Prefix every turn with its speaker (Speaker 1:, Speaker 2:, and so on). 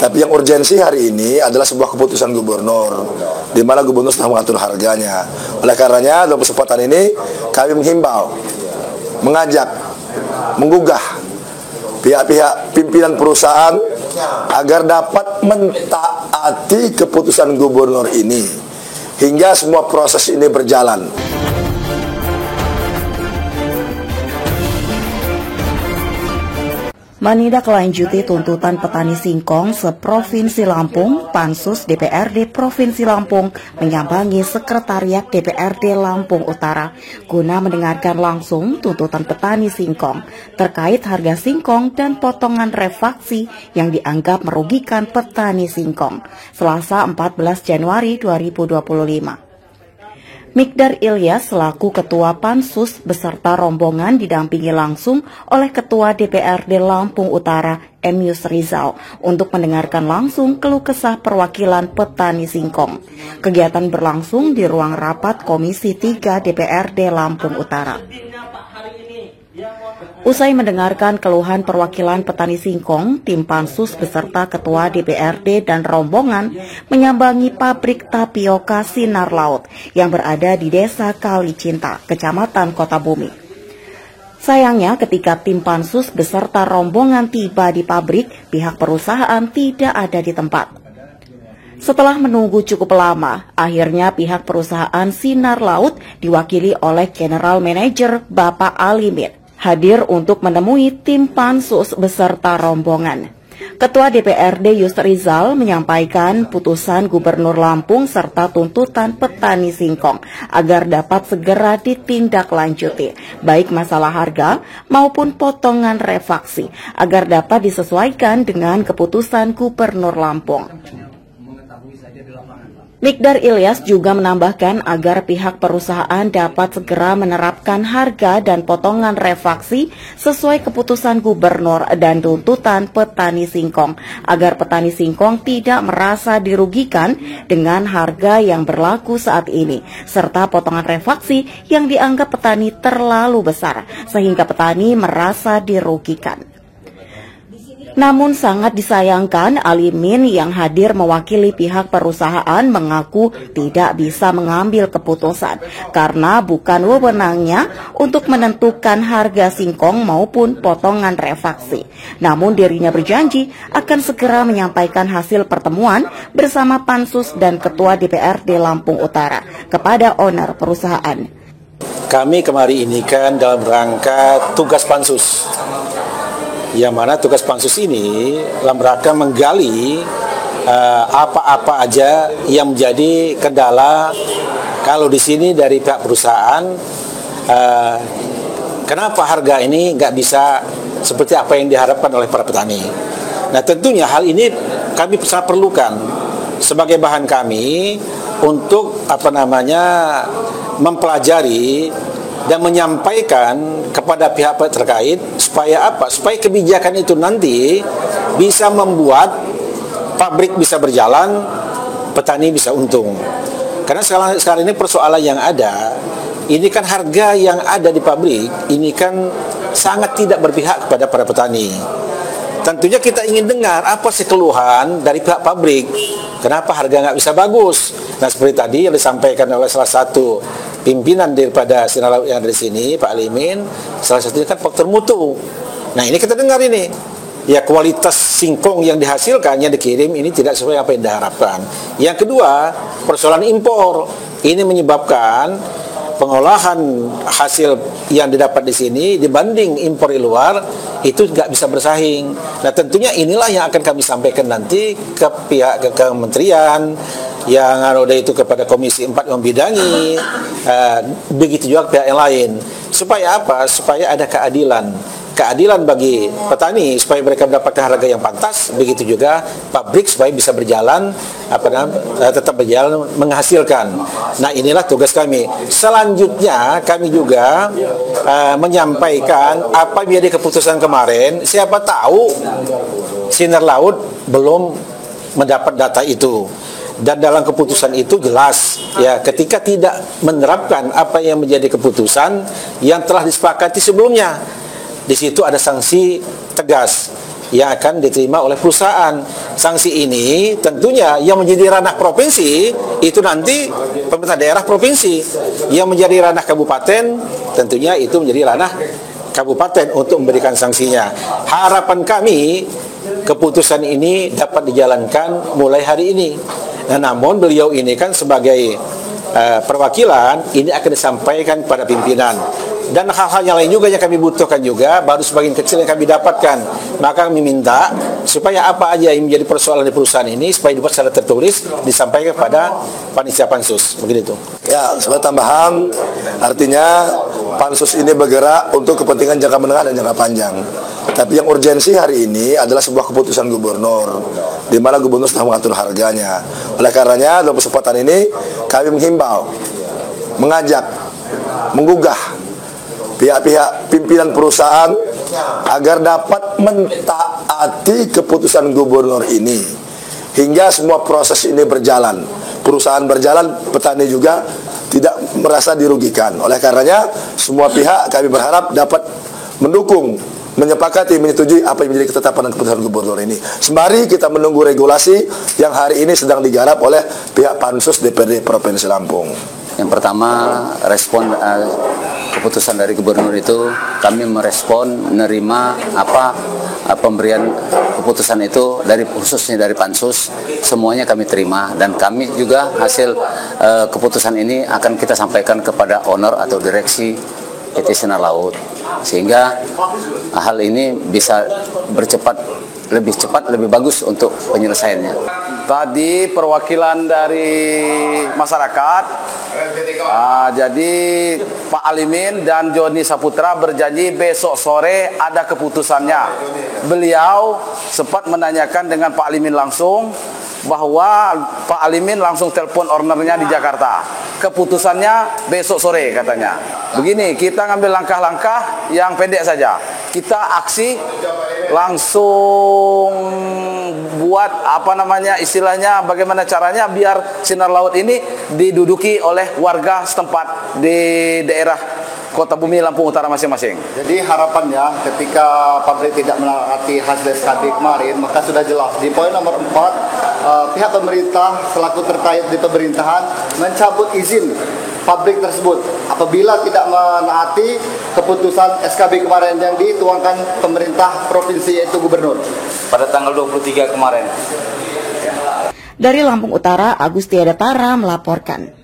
Speaker 1: Tapi yang urgensi hari ini adalah sebuah keputusan gubernur, di mana gubernur sudah mengatur harganya. Oleh karenanya dalam kesempatan ini kami menghimbau, mengajak, menggugah pihak-pihak pimpinan perusahaan agar dapat mentaati keputusan gubernur ini hingga semua proses ini berjalan.
Speaker 2: Menindaklanjuti tuntutan petani singkong seprovinsi Lampung, Pansus DPRD Provinsi Lampung menyambangi Sekretariat DPRD Lampung Utara guna mendengarkan langsung tuntutan petani singkong terkait harga singkong dan potongan refaksi yang dianggap merugikan petani singkong, Selasa 14 Januari 2025. Mikdar Ilyas selaku Ketua Pansus beserta rombongan didampingi langsung oleh Ketua DPRD Lampung Utara M. Yusrizal untuk mendengarkan langsung keluh kesah perwakilan petani singkong. Kegiatan berlangsung di ruang rapat Komisi 3 DPRD Lampung Utara. Usai mendengarkan keluhan perwakilan petani singkong, tim Pansus beserta Ketua DPRD dan rombongan menyambangi pabrik tapioka Sinar Laut yang berada di Desa Kalicinta, Kecamatan Kota Bumi. Sayangnya ketika tim Pansus beserta rombongan tiba di pabrik, pihak perusahaan tidak ada di tempat. Setelah menunggu cukup lama, akhirnya pihak perusahaan Sinar Laut diwakili oleh General Manager Bapak Alimin hadir untuk menemui tim Pansus beserta rombongan. Ketua DPRD Yusrizal menyampaikan putusan Gubernur Lampung serta tuntutan petani singkong agar dapat segera ditindaklanjuti, baik masalah harga maupun potongan refaksi, agar dapat disesuaikan dengan keputusan Gubernur Lampung. Mikdar Ilyas juga menambahkan agar pihak perusahaan dapat segera menerapkan harga dan potongan refaksi sesuai keputusan gubernur dan tuntutan petani singkong, agar petani singkong tidak merasa dirugikan dengan harga yang berlaku saat ini, serta potongan refaksi yang dianggap petani terlalu besar, sehingga petani merasa dirugikan. Namun sangat disayangkan Alimin yang hadir mewakili pihak perusahaan mengaku tidak bisa mengambil keputusan karena bukan wewenangnya untuk menentukan harga singkong maupun potongan refaksi. Namun dirinya berjanji akan segera menyampaikan hasil pertemuan bersama Pansus dan Ketua DPRD Lampung Utara kepada owner perusahaan.
Speaker 3: Kami kemari ini kan dalam rangka tugas Pansus, yang mana tugas Pansus ini dalam rangka menggali apa-apa aja yang menjadi kendala kalau di sini dari pihak perusahaan, kenapa harga ini nggak bisa seperti apa yang diharapkan oleh para petani. Nah tentunya hal ini kami sangat perlukan sebagai bahan kami untuk mempelajari dan menyampaikan kepada pihak terkait supaya apa? Supaya kebijakan itu nanti bisa membuat pabrik bisa berjalan, petani bisa untung. Karena sekarang ini persoalan yang ada, ini kan harga yang ada di pabrik ini kan sangat tidak berpihak kepada para petani. Tentunya kita ingin dengar apa sih keluhan dari pihak pabrik, kenapa harga nggak bisa bagus. Nah seperti tadi yang disampaikan oleh salah satu pimpinan daripada Sinar Laut yang ada di sini, Pak Alimin, salah satunya kan faktor mutu. Nah ini kita dengar ini, ya kualitas singkong yang dihasilkan, yang dikirim ini tidak sesuai apa yang diharapkan. Yang kedua, persoalan impor. Ini menyebabkan pengolahan hasil yang didapat di sini dibanding impor di luar itu nggak bisa bersaing. Nah tentunya inilah yang akan kami sampaikan nanti ke pihak ke kementerian yang ada itu kepada Komisi 4 yang membidangi, begitu juga pihak yang lain. Supaya apa? Supaya ada keadilan bagi petani, supaya mereka mendapatkan harga yang pantas, begitu juga pabrik supaya bisa berjalan, tetap berjalan menghasilkan. Nah inilah tugas kami. Selanjutnya kami juga menyampaikan apa menjadi keputusan kemarin. Siapa tahu Sinar Laut belum mendapat data itu. Dan dalam keputusan itu jelas ya ketika tidak menerapkan apa yang menjadi keputusan yang telah disepakati sebelumnya, di situ ada sanksi tegas. yang akan diterima oleh perusahaan. Sanksi ini tentunya yang menjadi ranah provinsi itu nanti pemerintah daerah provinsi, yang menjadi ranah kabupaten tentunya itu menjadi ranah kabupaten untuk memberikan sanksinya. Harapan kami keputusan ini dapat dijalankan mulai hari ini. Nah, namun beliau ini kan sebagai perwakilan ini akan disampaikan kepada pimpinan, dan hal-hal yang lain juga yang kami butuhkan juga baru sebagian kecil yang kami dapatkan. Maka kami minta supaya apa aja yang menjadi persoalan di perusahaan ini supaya dibuat secara tertulis disampaikan kepada panitia pansus, begitu.
Speaker 1: Ya, sebagai tambahan, artinya pansus ini bergerak untuk kepentingan jangka menengah dan jangka panjang. Tapi yang urgensi hari ini adalah sebuah keputusan gubernur, di mana gubernur sudah mengatur harganya. Oleh karenanya, dalam kesempatan ini kami menghimbau, mengajak, menggugah pihak-pihak pimpinan perusahaan agar dapat mentaati keputusan gubernur ini hingga semua proses ini berjalan. Perusahaan berjalan, petani juga tidak merasa dirugikan. Oleh karenanya, semua pihak kami berharap dapat mendukung, menyepakati, menyetujui apa yang menjadi ketetapan dan keputusan gubernur ini. Sembari kita menunggu regulasi yang hari ini sedang digarap oleh pihak Pansus DPRD Provinsi Lampung.
Speaker 4: Yang pertama, respon keputusan dari gubernur itu, kami merespon, menerima pemberian keputusan itu dari khususnya dari Pansus, semuanya kami terima, dan kami juga hasil keputusan ini akan kita sampaikan kepada owner atau direksi PT Sinar Laut, sehingga hal ini bisa lebih cepat, lebih bagus untuk penyelesaiannya.
Speaker 5: Tadi perwakilan dari masyarakat, jadi Pak Alimin dan Joni Saputra berjanji besok sore ada keputusannya. Beliau sempat menanyakan dengan Pak Alimin langsung, bahwa Pak Alimin langsung telepon ownernya di Jakarta. Keputusannya besok sore katanya. Begini, kita ngambil langkah-langkah yang pendek saja. Kita aksi langsung buat istilahnya bagaimana caranya biar Sinar Laut ini diduduki oleh warga setempat di daerah Kota Bumi Lampung Utara masing-masing.
Speaker 6: Jadi harapannya ketika pabrik tidak menaati hasil SKB kemarin, maka sudah jelas di poin nomor 4 pihak pemerintah selaku terkait di pemerintahan mencabut izin pabrik tersebut apabila tidak menaati keputusan SKB kemarin yang dituangkan pemerintah provinsi, yaitu gubernur pada tanggal 23 kemarin.
Speaker 2: Dari Lampung Utara, Agustiadatara melaporkan.